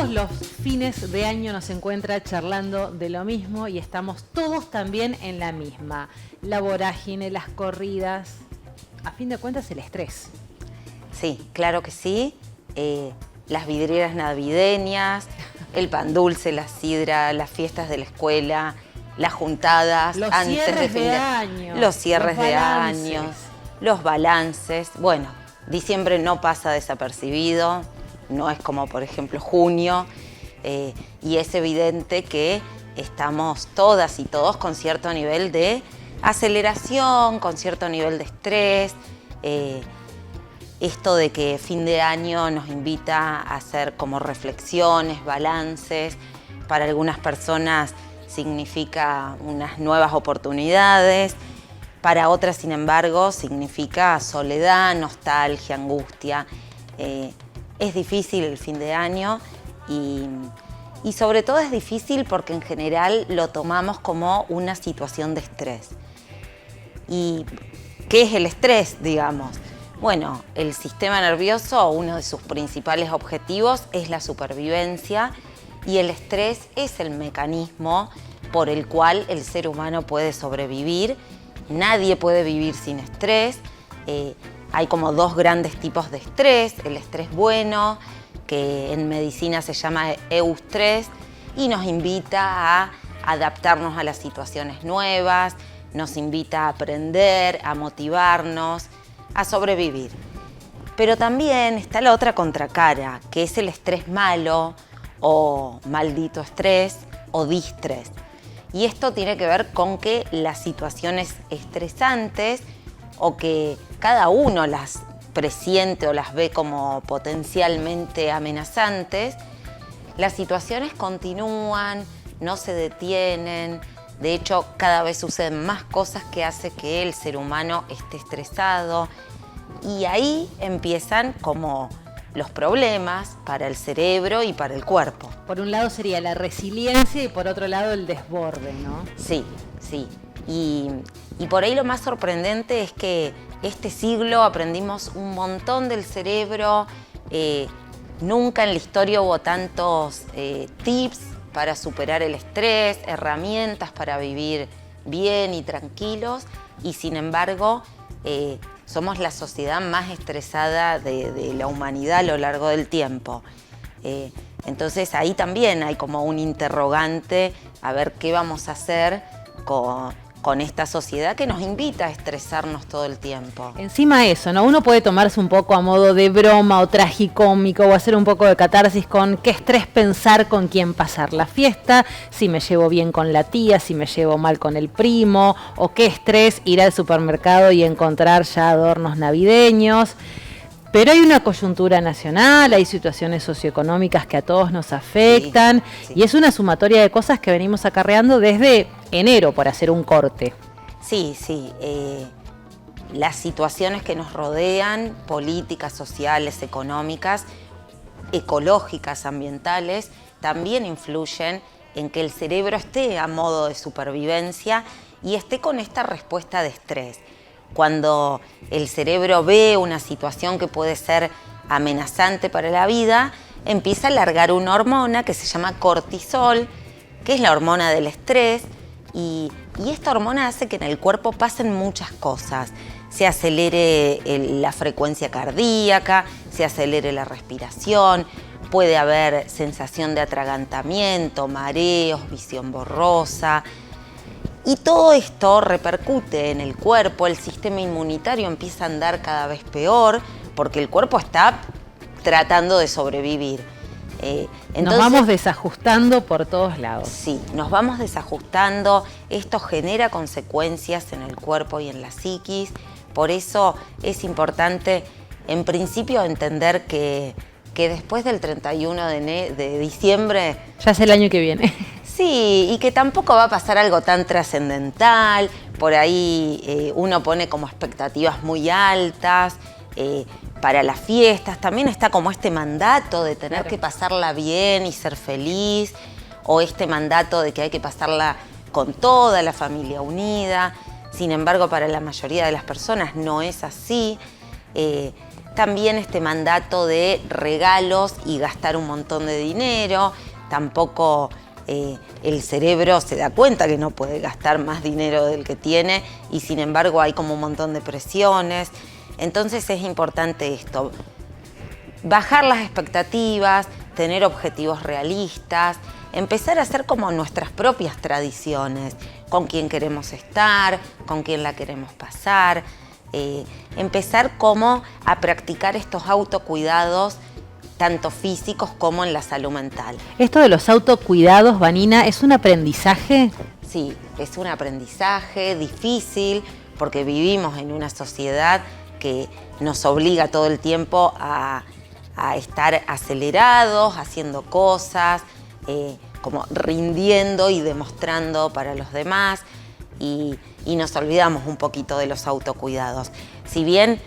todos los fines de año nos encuentra charlando de lo mismo y estamos todos también en la misma. La vorágine, las corridas, a fin de cuentas el estrés. Sí, claro que sí. Las vidrieras navideñas, el pan dulce, la sidra, las fiestas de la escuela, las juntadas Los antes cierres de fin de año, los cierres los de balances. años, los balances. Bueno, diciembre no pasa desapercibido, no es como por ejemplo junio, y es evidente que estamos todas y todos con cierto nivel de aceleración, con cierto nivel de estrés. Esto de que fin de año nos invita a hacer como reflexiones, balances, para algunas personas significa unas nuevas oportunidades, para otras, sin embargo, significa soledad, nostalgia, angustia. Es difícil el fin de año y sobre todo es difícil porque en general lo tomamos como una situación de estrés. ¿Y qué es el estrés, digamos? Bueno, el sistema nervioso, uno de sus principales objetivos es la supervivencia y el estrés es el mecanismo por el cual el ser humano puede sobrevivir. Nadie puede vivir sin estrés. Hay como dos grandes tipos de estrés. El estrés bueno, que en medicina se llama eustrés y nos invita a adaptarnos a las situaciones nuevas, nos invita a aprender, a motivarnos, a sobrevivir. Pero también está la otra contracara, que es el estrés malo o maldito estrés o distrés. Y esto tiene que ver con que las situaciones estresantes o que cada uno las presiente o las ve como potencialmente amenazantes, las situaciones continúan, no se detienen. De hecho, cada vez suceden más cosas que hacen que el ser humano esté estresado. Y ahí empiezan como los problemas para el cerebro y para el cuerpo. Por un lado sería la resiliencia y por otro lado el desborde, ¿no? Sí, sí. Y por ahí lo más sorprendente es que este siglo aprendimos un montón del cerebro. Nunca en la historia hubo tantos tips para superar el estrés, herramientas para vivir bien y tranquilos, y sin embargo somos la sociedad más estresada de la humanidad a lo largo del tiempo. Entonces ahí también hay como un interrogante a ver qué vamos a hacer con esta sociedad que nos invita a estresarnos todo el tiempo. Encima eso, ¿no? Uno puede tomarse un poco a modo de broma o tragicómico o hacer un poco de catarsis con qué estrés pensar con quién pasar la fiesta, si me llevo bien con la tía, si me llevo mal con el primo, o qué estrés ir al supermercado y encontrar ya adornos navideños. Pero hay una coyuntura nacional, hay situaciones socioeconómicas que a todos nos afectan, sí. Y es una sumatoria de cosas que venimos acarreando desde enero, por hacer un corte. Sí, sí. Las situaciones que nos rodean, políticas, sociales, económicas, ecológicas, ambientales, también influyen en que el cerebro esté a modo de supervivencia y esté con esta respuesta de estrés. Cuando el cerebro ve una situación que puede ser amenazante para la vida, empieza a largar una hormona que se llama cortisol, que es la hormona del estrés, y esta hormona hace que en el cuerpo pasen muchas cosas. Se acelere la frecuencia cardíaca, se acelere la respiración, puede haber sensación de atragantamiento, mareos, visión borrosa. Y todo esto repercute en el cuerpo, el sistema inmunitario empieza a andar cada vez peor porque el cuerpo está tratando de sobrevivir. Entonces, nos vamos desajustando por todos lados. Sí, nos vamos desajustando, esto genera consecuencias en el cuerpo y en la psiquis, por eso es importante en principio entender que después del 31 de diciembre... Ya es el año que viene. Sí, y que tampoco va a pasar algo tan trascendental, por ahí uno pone como expectativas muy altas para las fiestas, también está como este mandato de tener que pasarla bien y ser feliz, o este mandato de que hay que pasarla con toda la familia unida. Sin embargo, para la mayoría de las personas no es así. También este mandato de regalos y gastar un montón de dinero. Tampoco el cerebro se da cuenta que no puede gastar más dinero del que tiene y sin embargo hay como un montón de presiones. Entonces es importante esto, bajar las expectativas, tener objetivos realistas, empezar a hacer como nuestras propias tradiciones, con quién queremos estar, con quién la queremos pasar, empezar como a practicar estos autocuidados tanto físicos como en la salud mental. Esto de los autocuidados, Vanina, ¿es un aprendizaje? Sí, es un aprendizaje difícil porque vivimos en una sociedad que nos obliga todo el tiempo a estar acelerados, haciendo cosas, como rindiendo y demostrando para los demás y nos olvidamos un poquito de los autocuidados. Si bien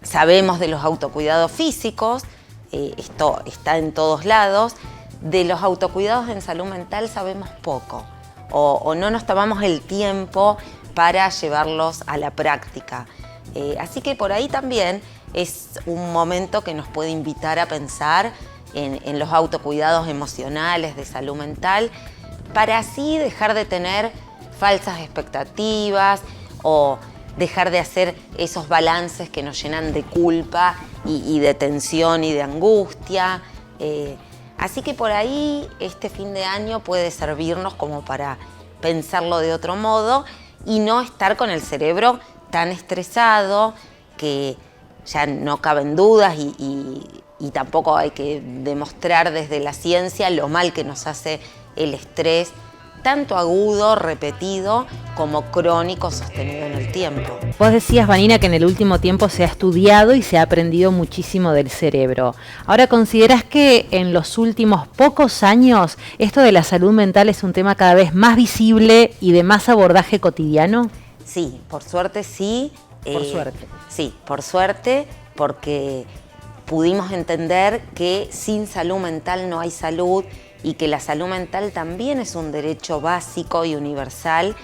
sabemos de los autocuidados físicos, esto está en todos lados, de los autocuidados en salud mental sabemos poco o no nos tomamos el tiempo para llevarlos a la práctica. Así que por ahí también es un momento que nos puede invitar a pensar en los autocuidados emocionales de salud mental para así dejar de tener falsas expectativas o dejar de hacer esos balances que nos llenan de culpa y de tensión y de angustia. Así que por ahí este fin de año puede servirnos como para pensarlo de otro modo y no estar con el cerebro tan estresado que ya no caben dudas y tampoco hay que demostrar desde la ciencia lo mal que nos hace el estrés, tanto agudo, repetido, como crónico, sostenido en el tiempo. Vos decías, Vanina, que en el último tiempo se ha estudiado y se ha aprendido muchísimo del cerebro. Ahora, ¿considerás que en los últimos pocos años esto de la salud mental es un tema cada vez más visible y de más abordaje cotidiano? Sí, por suerte sí. Por suerte. Sí, por suerte, porque pudimos entender que sin salud mental no hay salud y que la salud mental también es un derecho básico y universal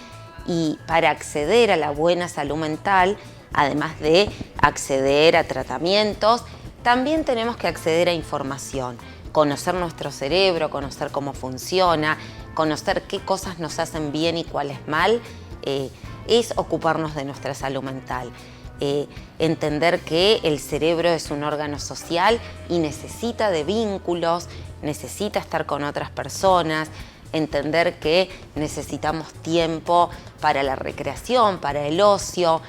y para acceder a la buena salud mental, además de acceder a tratamientos, también tenemos que acceder a información, conocer nuestro cerebro, conocer cómo funciona, conocer qué cosas nos hacen bien y cuáles mal, es ocuparnos de nuestra salud mental. Entender que el cerebro es un órgano social y necesita de vínculos, necesita estar con otras personas, entender que necesitamos tiempo para la recreación, para el ocio.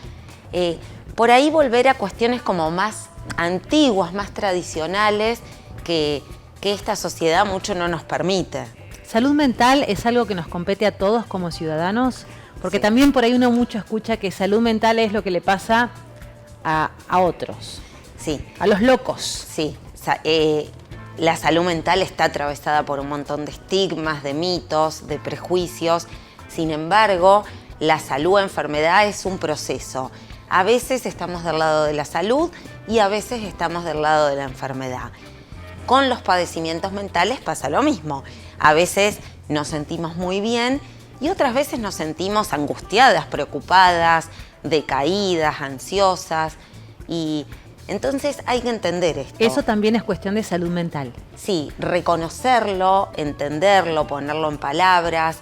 Por ahí volver a cuestiones como más antiguas, más tradicionales, que esta sociedad mucho no nos permite. ¿Salud mental es algo que nos compete a todos como ciudadanos? Porque sí. También por ahí uno mucho escucha que salud mental es lo que le pasa a otros. Sí. A los locos. Sí. La salud mental está atravesada por un montón de estigmas, de mitos, de prejuicios. Sin embargo, la salud-enfermedad es un proceso. A veces estamos del lado de la salud y a veces estamos del lado de la enfermedad. Con los padecimientos mentales pasa lo mismo. A veces nos sentimos muy bien y otras veces nos sentimos angustiadas, preocupadas, decaídas, ansiosas y entonces hay que entender esto. Eso también es cuestión de salud mental. Sí, reconocerlo, entenderlo, ponerlo en palabras,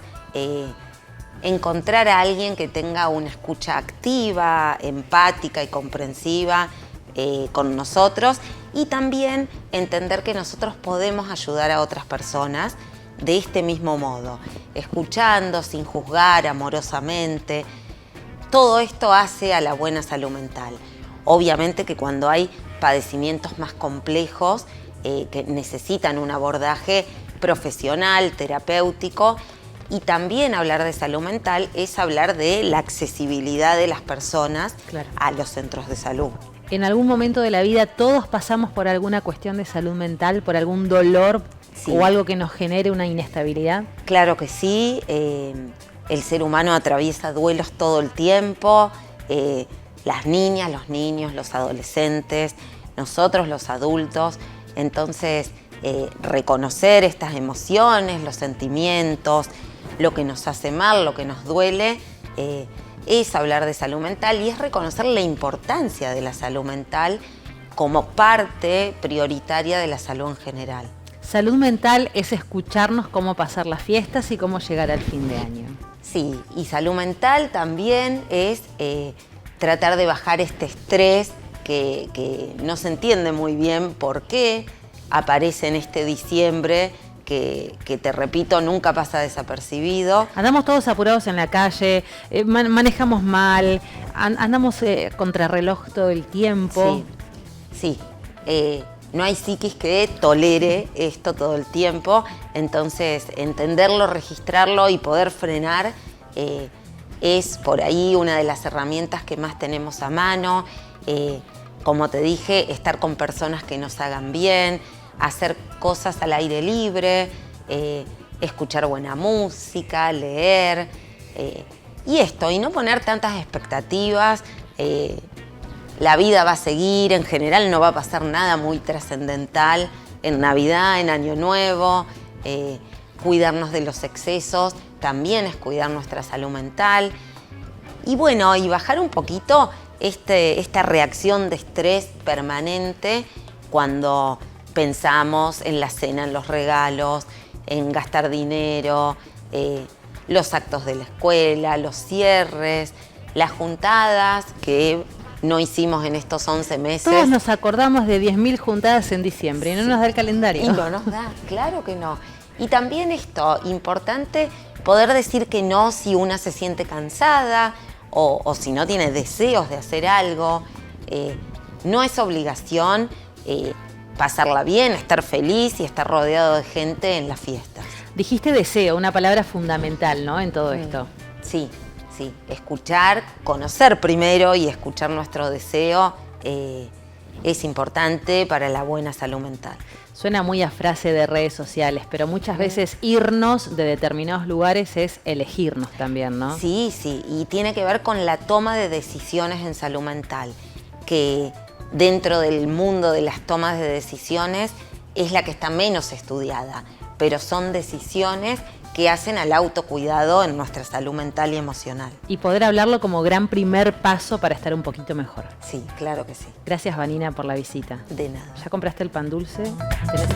encontrar a alguien que tenga una escucha activa, empática y comprensiva con nosotros y también entender que nosotros podemos ayudar a otras personas de este mismo modo, escuchando, sin juzgar, amorosamente. Todo esto hace a la buena salud mental. Obviamente que cuando hay padecimientos más complejos que necesitan un abordaje profesional, terapéutico, y también hablar de salud mental es hablar de la accesibilidad de las personas a los centros de salud. En algún momento de la vida todos pasamos por alguna cuestión de salud mental, por algún dolor o algo que nos genere una inestabilidad. Claro que sí, el ser humano atraviesa duelos todo el tiempo, las niñas, los niños, los adolescentes, nosotros los adultos. Entonces, reconocer estas emociones, los sentimientos, lo que nos hace mal, lo que nos duele, es hablar de salud mental y es reconocer la importancia de la salud mental como parte prioritaria de la salud en general. Salud mental es escucharnos cómo pasar las fiestas y cómo llegar al fin de año. Sí, y salud mental también es tratar de bajar este estrés que no se entiende muy bien por qué aparece en este diciembre, que te repito, nunca pasa desapercibido. Andamos todos apurados en la calle, manejamos mal, andamos contrarreloj todo el tiempo. Sí. No hay psiquis que tolere esto todo el tiempo, entonces entenderlo, registrarlo y poder frenar es por ahí una de las herramientas que más tenemos a mano. Como te dije, estar con personas que nos hagan bien, hacer cosas al aire libre, escuchar buena música, leer, y no poner tantas expectativas. La vida va a seguir, en general no va a pasar nada muy trascendental en Navidad, en Año Nuevo. Cuidarnos de los excesos también es cuidar nuestra salud mental. Y bueno, y bajar un poquito esta reacción de estrés permanente cuando pensamos en la cena, en los regalos, en gastar dinero, los actos de la escuela, los cierres, las juntadas que no hicimos en estos 11 meses. Todos nos acordamos de 10.000 juntadas en diciembre y no nos da el calendario. Y no nos da, claro que no. Y también importante poder decir que no si una se siente cansada o si no tiene deseos de hacer algo. No es obligación pasarla bien, estar feliz y estar rodeado de gente en las fiestas. Dijiste deseo, una palabra fundamental, ¿no? En todo esto. Sí. Escuchar, conocer primero y escuchar nuestro deseo es importante para la buena salud mental. Suena muy a frase de redes sociales, pero muchas veces irnos de determinados lugares es elegirnos también, ¿no? Sí, y tiene que ver con la toma de decisiones en salud mental, que dentro del mundo de las tomas de decisiones es la que está menos estudiada, pero son decisiones que hacen al autocuidado en nuestra salud mental y emocional. Y poder hablarlo como gran primer paso para estar un poquito mejor. Sí, claro que sí. Gracias, Vanina, por la visita. De nada. ¿Ya compraste el pan dulce? ¿Tenés